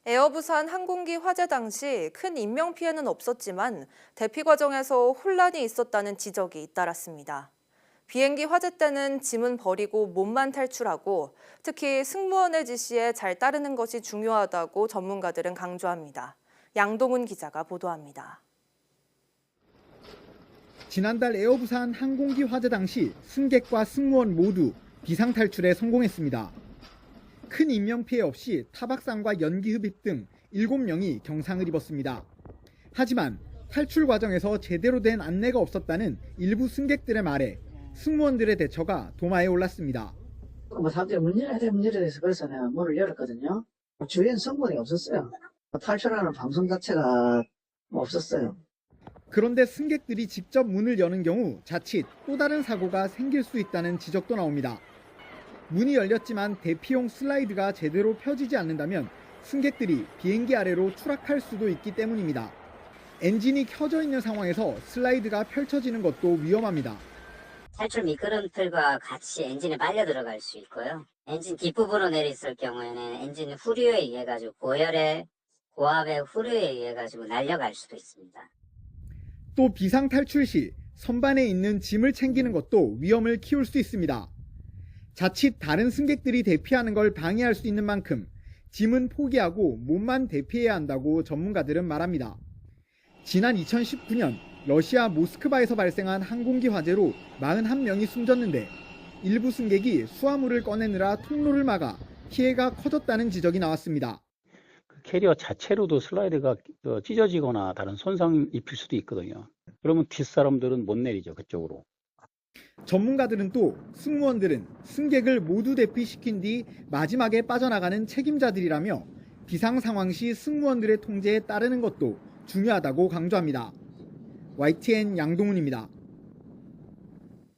에어부산 항공기 화재 당시 큰 인명피해는 없었지만 대피 과정에서 혼란이 있었다는 지적이 잇따랐습니다. 비행기 화재 때는 짐은 버리고 몸만 탈출하고 특히 승무원의 지시에 잘 따르는 것이 중요하다고 전문가들은 강조합니다. 양동훈 기자가 보도합니다. 지난달 에어부산 항공기 화재 당시 승객과 승무원 모두 비상탈출에 성공했습니다. 큰 인명피해 없이 타박상과 연기 흡입 등 7명이 경상을 입었습니다. 하지만 탈출 과정에서 제대로 된 안내가 없었다는 일부 승객들의 말에 승무원들의 대처가 도마에 올랐습니다. 사람들이 문 열어야 돼, 문 열어야 돼서 그래서 내가 문을 열었거든요. 주위엔 승무원이 없었어요. 탈출하는 방송 자체가 없었어요. 그런데 승객들이 직접 문을 여는 경우 자칫 또 다른 사고가 생길 수 있다는 지적도 나옵니다. 문이 열렸지만 대피용 슬라이드가 제대로 펴지지 않는다면 승객들이 비행기 아래로 추락할 수도 있기 때문입니다. 엔진이 켜져 있는 상황에서 슬라이드가 펼쳐지는 것도 위험합니다. 탈출 미끄럼틀과 같이 엔진에 빨려 들어갈 수 있고요. 엔진 뒷부분으로 내렸을 경우에는 엔진 후류에 의해 가지고 고압의 후류에 의해 가지고 날려갈 수도 있습니다. 또 비상 탈출 시 선반에 있는 짐을 챙기는 것도 위험을 키울 수 있습니다. 자칫 다른 승객들이 대피하는 걸 방해할 수 있는 만큼 짐은 포기하고 몸만 대피해야 한다고 전문가들은 말합니다. 지난 2019년 러시아 모스크바에서 발생한 항공기 화재로 41명이 숨졌는데 일부 승객이 수화물을 꺼내느라 통로를 막아 피해가 커졌다는 지적이 나왔습니다. 캐리어 자체로도 슬라이드가 찢어지거나 다른 손상 입힐 수도 있거든요. 그러면 뒷사람들은 못 내리죠, 그쪽으로. 전문가들은 또 승무원들은 승객을 모두 대피시킨 뒤 마지막에 빠져나가는 책임자들이라며 비상 상황 시 승무원들의 통제에 따르는 것도 중요하다고 강조합니다. YTN 양동훈입니다.